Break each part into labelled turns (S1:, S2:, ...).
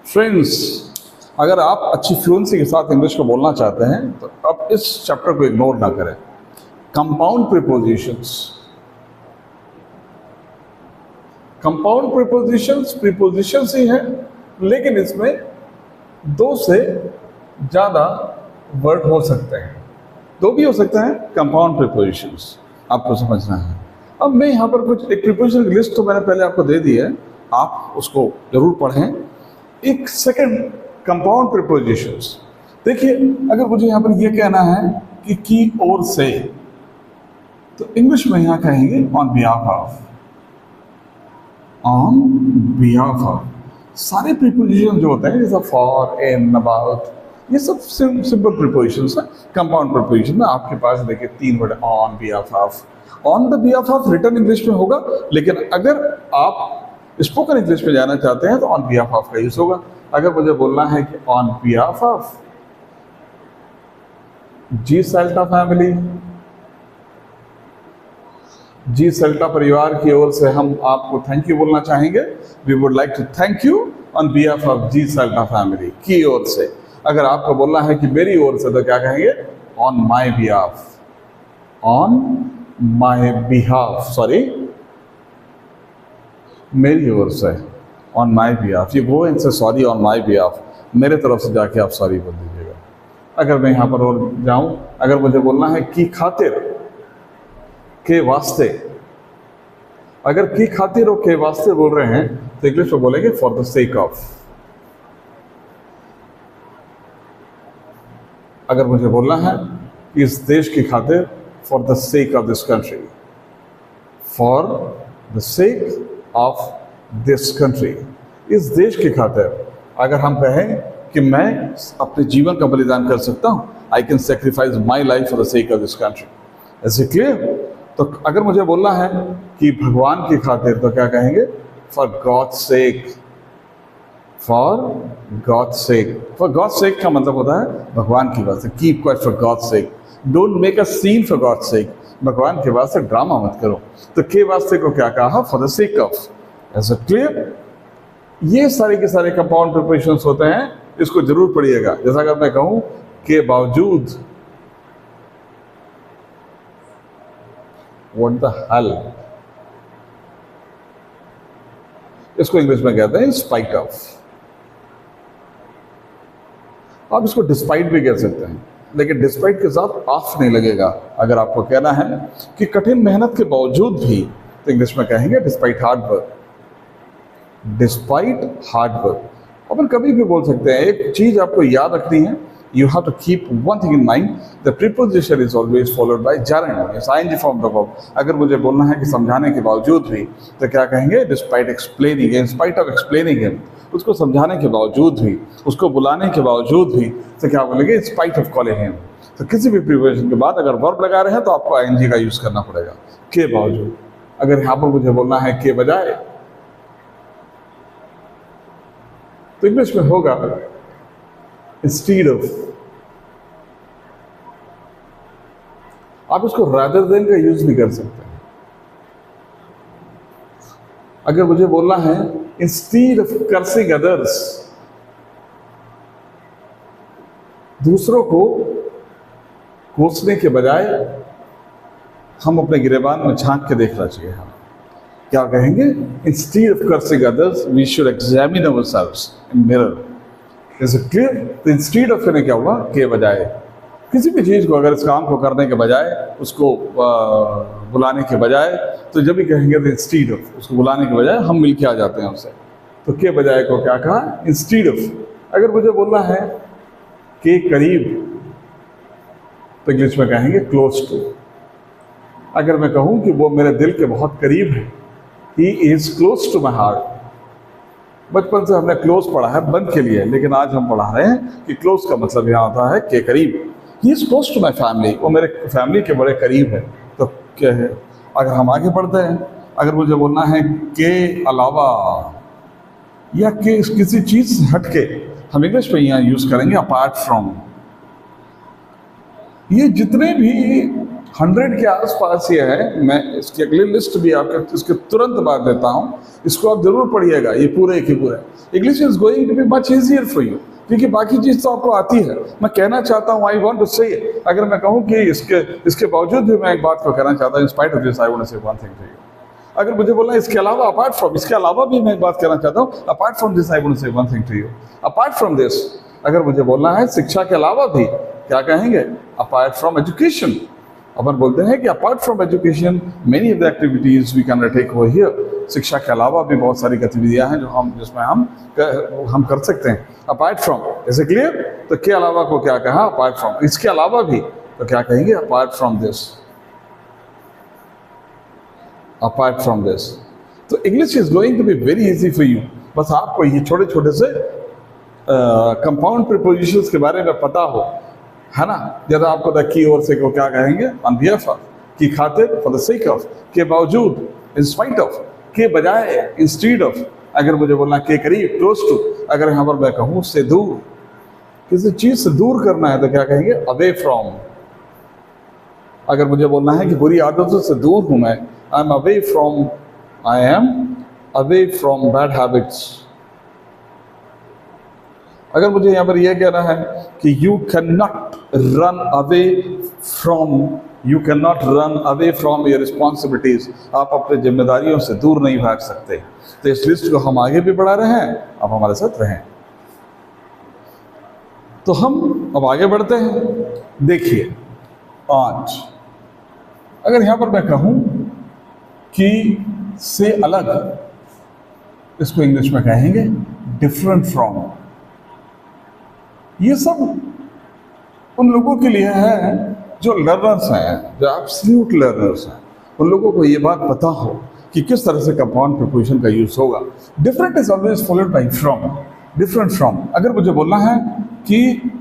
S1: Friends, अगर आप अच्छी फ्लुएंसी के साथ इंग्लिश को बोलना चाहते हैं तो अब इस चैप्टर को इग्नोर ना करें। Compound prepositions. Compound prepositions prepositions ही हैं, लेकिन इसमें दो से ज़्यादा वर्ड हो सकते हैं, दो भी हो सकते हैं कंपाउंड प्रीपोजिशंस, आपको समझना है। अब मैं यहाँ पर कुछ एक प्रीपोजिशन की लिस्ट तो मैंने पहले आपको दे दी है, आप उसको जरूर पढ़ें। एक सेकंड, कंपाउंड प्रीपोजिशंस। देखिए, अगर मुझे यहाँ पर ये कहना है कि की ओर से, तो इंग्लिश में यहाँ कहेंगे on behalf of. On behalf of. सारे प्रीपोजिशन जो होते हैं जैसे फॉर, इन, अबाउट, ये सब सिंपल प्रीपोजिशंस हैं। कंपाउंड प्रीपोजिशन में आपके पास देखिए तीन word, on behalf of. On the behalf of written English में होगा, लेकिन अगर आप स्पोकन इंग्लिश में जाना चाहते हैं तो ऑन बिहाफ ऑफ का यूज होगा। अगर मुझे बोलना है कि ऑन बिहाफ ऑफ जी सेल्टा फैमिली, जी सेल्टा परिवार की ओर से हम आपको थैंक यू बोलना चाहेंगे। We would like to thank you on behalf of जी सेल्टा फैमिली, की ओर से। अगर आपको बोलना है कि मेरी ओर से, तो क्या कहेंगे? On my behalf. On my behalf, sorry, मेरी ओर से, ऑन माई बिहाफ। ये वो इनसे सॉरी ऑन माई बिहाफ, मेरे तरफ से जाके आप सॉरी बोल दीजिएगा। अगर मैं यहाँ पर और जाऊँ, अगर मुझे बोलना है की खातिर, के वास्ते, अगर की खातिर और के वास्ते बोल रहे हैं तो इंग्लिश में बोलेंगे फॉर द सेक ऑफ। अगर मुझे बोलना है इस देश की खातिर, for the sake of this country, for the sake of this country, इस देश की खातिर। अगर हम कहें कि मैं अपने जीवन का बलिदान कर सकता हूं, I can sacrifice my life for the sake of this country. ऐसे क्लियर? तो अगर मुझे बोलना है कि भगवान की खातिर, तो क्या कहेंगे? For God sake. For God sake. For God sake का मतलब होता है भगवान की वास्ते। Keep quiet for God sake. Don't make a scene for God sake. भगवान के वास्ते ड्रामा मत करो। तो के वास्ते को क्या कहा? For the sake of. ऐसा क्लियर? ये सारे के सारे कंपाउंड प्रीपोजिशंस होते हैं, इसको जरूर पढ़िएगा। जैसा अगर मैं कहूं के बावजूद, व्हाट द हेल, इसको इंग्लिश में कहते हैं स्पाइट ऑफ। आप इसको डिस्पाइट भी कह सकते हैं, लेकिन डिस्पाइट के साथ ऑफ नहीं लगेगा। अगर आपको कहना है कि कठिन मेहनत के बावजूद भी, तो इंग्लिश में कहेंगे despite hard work. Despite hard work. अपन कभी भी बोल सकते हैं। एक चीज आपको याद रखनी है, you have to keep one thing in mind, the preposition is always followed by gerund, yes, ing form the verb. अगर मुझे बोलना है कि समझाने के बावजूद भी, तो क्या कहेंगे? despite explaining, in spite of explaining him, उसको समझाने के बावजूद भी, उसको बुलाने के बावजूद भी, तो क्या बोलेंगे? in spite of calling him। तो किसी भी preposition के बाद अगर verb लगा रहे हैं तो आपको ing का यूज करना पड़ेगा, के बावजूद। अगर यहाँ पर मुझे बोलना है के बजाय, तो इंग्लिश में होगा इंस्टीड ऑफ। आप इसको रादर देन का यूज भी कर सकते हैं। अगर मुझे बोलना है इंस्टीड ऑफ कर्सिंग अदर्स, दूसरों को कोसने के बजाय हम अपने गिरेबान में झांक के देखना चाहिए। हम क्या कहेंगे? Instead of cursing others we should examine ourselves in mirror. Is it clear? तो इंस्टीड ऑफ ने क्या हुआ? के बजाय। किसी भी चीज़ को अगर इस काम को करने के बजाय, उसको बुलाने के बजाय, तो जब भी कहेंगे तो इंस्टीड ऑफ, उसको बुलाने के बजाय हम मिलके आ जाते हैं उससे। तो के बजाय को क्या कहा? Instead of. अगर मुझे बोलना है के करीब, तो इंग्लिश में कहेंगे क्लोज टू। अगर मैं कहूँ कि वो मेरे दिल के बहुत करीब है, he is close to my heart. बचपन से हमने क्लोज पढ़ा है बंद के लिए, लेकिन आज हम पढ़ा रहे हैं कि क्लोज का मतलब यहाँ होता है के करीब। He is close to my family, वो मेरे फैमिली के बड़े करीब है। तो क्या है? अगर हम आगे बढ़ते हैं, अगर मुझे बोलना है के अलावा या के किसी चीज से हटके, हम इंग्लिश में यहाँ यूज करेंगे अपार्ट फ्रॉम। ये जितने भी 100 के आसपास ये है। मैं इसकी अगली लिस्ट भी आपके इसके तुरंत बाद देता हूँ, इसको आप जरूर पढ़िएगा, ये पूरे के पूरे। English is going to be much easier for you, क्योंकि बाकी चीज़ तो आपको आती है। मैं कहना चाहता हूँ, आई वांट टू से, अगर मैं कहूँ कि इसके बावजूद भी मैं एक बात को कहना चाहता हूँ, in spite of this I want to say one thing to you. अगर मुझे बोलना है इसके अलावा, अपार्ट फ्रॉम, इसके अलावा भी मैं एक बात कहना चाहता हूँ, apart from this I want to say one thing to you. Apart from this, अगर मुझे बोलना है शिक्षा के अलावा भी, क्या कहेंगे? Apart from education. अपन बोलते हैं कि apart from education many of the activities we can undertake over here. शिक्षा के अलावा भी बहुत सारी गतिविधियां हैं जो जिसमें हम कर सकते हैं। Apart from, is it clear? तो के अलावा को क्या कहा? Apart from. इसके अलावा भी तो क्या कहेंगे? Apart from this. Apart from this. तो English is going to be very easy for you. बस आपको ये छोटे छोटे से कंपाउंड प्रीपोजिशंस के बारे में पता हो, है ना। जैसे आपको द की और से को क्या कहेंगे? ऑन बिहाफ ऑफ, की खातिर, फॉर द सेक ऑफ, के बावजूद, इन स्पाइट ऑफ, के बजाय, इंस्टीड ऑफ। अगर मुझे बोलना के करीब, क्लोज टू। अगर यहाँ पर मैं कहूँ से दूर, किसी चीज से दूर करना है तो क्या कहेंगे? Away from. अगर मुझे बोलना है कि बुरी आदतों से दूर हूं मैं, I am away from bad habits. अगर मुझे यहाँ पर यह कहना है कि you can not run away from your responsibilities, आप अपने जिम्मेदारियों से दूर नहीं भाग सकते। तो इस लिस्ट को हम आगे भी बढ़ा रहे हैं, आप हमारे साथ रहें। तो हम अब आगे बढ़ते हैं। देखिए, आज अगर यहाँ पर मैं कहूँ कि से अलग, इसको इंग्लिश में कहेंगे डिफरेंट फ्रॉम। ये सब उन लोगों के लिए है जो लर्नर्स हैं, जो एब्सोल्यूट लर्नर्स हैं। उन लोगों को ये बात पता हो कि किस तरह से कंपाउंड प्रीपोजिशन का यूज होगा। Different is always followed by from. Different from, अगर मुझे बोलना है कि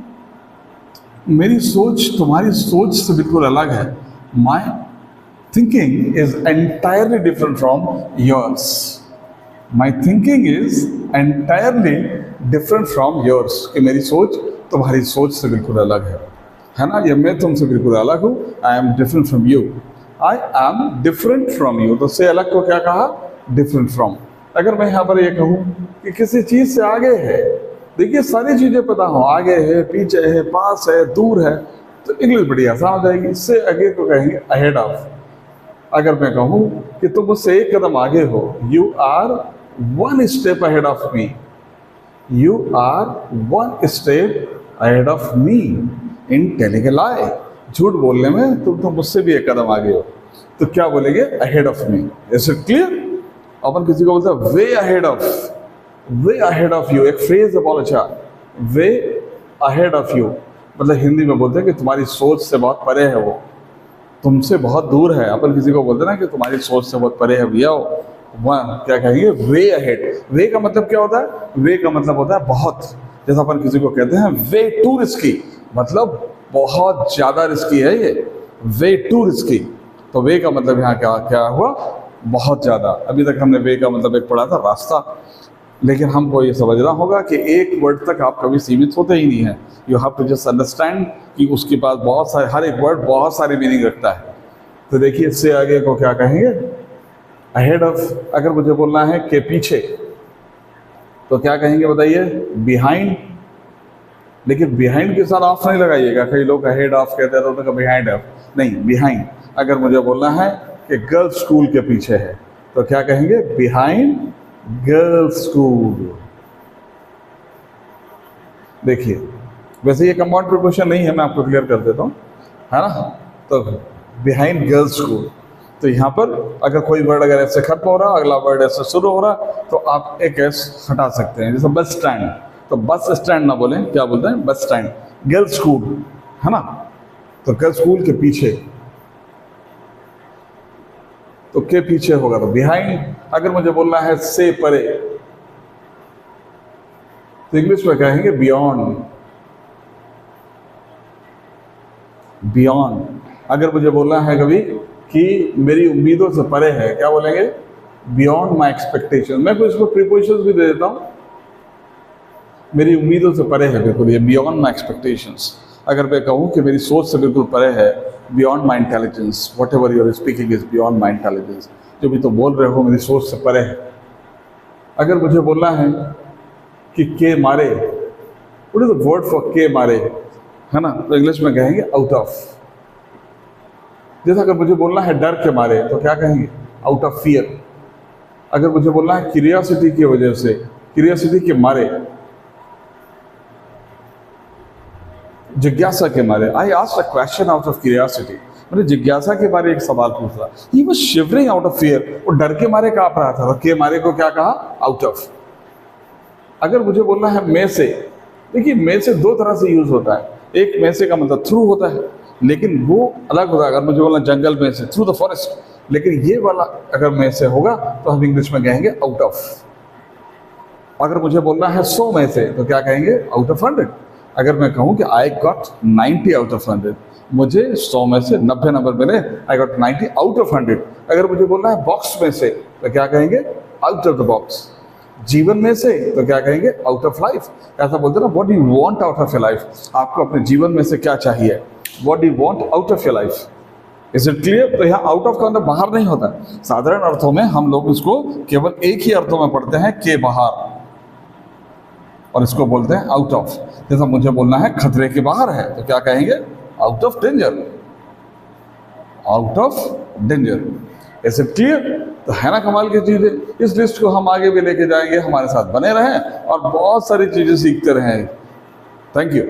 S1: मेरी सोच तुम्हारी सोच से बिल्कुल अलग है, my thinking is entirely different from yours. My thinking is entirely different from yours, कि मेरी सोच तुम्हारी सोच से बिल्कुल अलग है ना। ये मैं तुमसे बिल्कुल अलग हूँ। I am different from you, I am different from you. तो से अलग को क्या कहा? Different from. अगर मैं यहाँ पर ये कहूँ कि किसी चीज़ से आगे है, देखिए सारी चीज़ें पता हो, आगे है, पीछे है, पास है, दूर है, तो इंग्लिश बड़ी आसान हो जाएगी। इससे आगे को कहेंगे अहेड ऑफ। अगर मैं कहूँ कि तुम मुझसे एक कदम आगे हो, you are one step ahead of me, you are one step ahead of me in telling a lie. झूठ बोलने में तुम तो मुझसे भी एक कदम आगे हो, तो क्या बोलेंगे? Ahead of me. Is it clear? अपन किसी को बोलते हैं वे अहेड ऑफ यू। एक फ्रेज है बहुत अच्छा, वे अहेड ऑफ यू। मतलब हिंदी में बोलते हैं कि तुम्हारी सोच से बहुत परे है वो, तुमसे बहुत दूर है। अपन किसी को बोलते हैं ना कि तुम्हारी सोच से बहुत परे है भैया, वह क्या कहेंगे? Way ahead. वे का मतलब क्या होता है? वे का मतलब होता है बहुत। जैसा अपन किसी को कहते हैं वे टू रिस्की, मतलब बहुत ज़्यादा रिस्की है ये, वे टू रिस्की। तो वे का मतलब यहाँ क्या हुआ? बहुत ज़्यादा। अभी तक हमने वे का मतलब एक पढ़ा था, रास्ता। लेकिन हमको ये समझना होगा कि एक वर्ड तक आप कभी सीमित होते ही नहीं है। You have to just understand कि उसके पास बहुत सारे, हर एक वर्ड बहुत सारी मीनिंग रखता है। तो देखिए, इससे आगे को क्या कहेंगे? Ahead of. अगर मुझे बोलना है कि पीछे, तो क्या कहेंगे बताइए? बिहाइंड। लेकिन बिहाइंड के साथ ऑफ नहीं लगाइएगा, कई लोग अहेड ऑफ कहते हैं तो उनका बिहाइंड ऑफ नहीं, बिहाइंड। अगर मुझे बोलना है कि गर्ल्स स्कूल के पीछे है, तो क्या कहेंगे? Behind girls school. देखिए, वैसे ये कंपाउंड प्रीपोजिशन नहीं है, मैं आपको क्लियर कर देता हूँ, है ना। तो बिहाइंड गर्ल्स स्कूल, तो यहाँ पर अगर कोई वर्ड अगर ऐसे खत्म हो रहा, अगला वर्ड ऐसे शुरू हो रहा, तो आप एक एस हटा सकते हैं। जैसे बस स्टैंड, तो बस स्टैंड ना बोलें, क्या बोलते हैं? Bus stand. गर्ल्स स्कूल, है ना। तो गर्ल्स स्कूल के पीछे, तो के पीछे होगा तो बिहाइंड। अगर मुझे बोलना है से परे, तो इंग्लिश में कहेंगे बियॉन्ड। बियॉन्ड। अगर मुझे बोलना है कभी कि मेरी उम्मीदों से परे है, क्या बोलेंगे? Beyond my expectation. मैं कुछ इसको प्रीपोजिशंस भी दे देता हूँ, मेरी उम्मीदों से परे है, बिल्कुल ये बियॉन्ड माई एक्सपेक्टेशंस। अगर मैं कहूँ कि मेरी सोच से बिल्कुल परे है, beyond my intelligence, whatever you're speaking is beyond my intelligence, जो भी तुम बोल रहे हो मेरी सोच से परे है। अगर मुझे बोलना है कि के मारे, what is the word for के मारे, है ना, तो इंग्लिश में कहेंगे आउट ऑफ। जैसे अगर मुझे बोलना है डर के मारे तो क्या कहेंगे, आउट ऑफ फियर। अगर मुझे बोलना है क्यूरियोसिटी की वजह से, क्यूरियोसिटी के मारे, जिज्ञासा के मारे। I asked a question out of curiosity, मैंने जिज्ञासा के बारे एक सवाल पूछा। He was shivering out of fear, वो डर के मारे कांप रहा था, तो के मारे को क्या कहा, आउट ऑफ। अगर मुझे बोलना है में से, देखिए में से दो तरह से यूज होता है, एक में से का मतलब थ्रू होता है, लेकिन वो अलग होता है। अगर मुझे बोलना जंगल में से, थ्रू द फॉरेस्ट, लेकिन ये वाला अगर में से होगा तो हम इंग्लिश में कहेंगे आउट ऑफ। अगर मुझे बोलना है 100 में से तो क्या कहेंगे, आउट ऑफ 100। अगर मैं कहूँ कि आई गॉट 90 आउट ऑफ 100, मुझे 100 में से 90 नंबर मिले, आई गॉट 90 आउट ऑफ 100। अगर मुझे बोलना है बॉक्स में से तो क्या कहेंगे, आउट ऑफ द बॉक्स। जीवन में से तो क्या कहेंगे, आउट ऑफ लाइफ। ऐसा बोलते हैं ना, what do you want out of your life, आपको अपने जीवन में से क्या चाहिए, what do you want out of your life. Is it clear? तो यहाँ आउट ऑफ का मतलब बाहर नहीं होता। साधारण अर्थों में हम लोग इसको केवल एक ही अर्थों में पढ़ते हैं, के बाहर, और इसको बोलते हैं आउट ऑफ। जैसा मुझे बोलना है खतरे के बाहर है तो क्या कहेंगे, out of danger, out of danger. ऐसे क्लियर? तो है ना कमाल की चीजें। इस लिस्ट को हम आगे भी लेके जाएंगे, हमारे साथ बने रहें और बहुत सारी चीजें सीखते रहें। Thank you.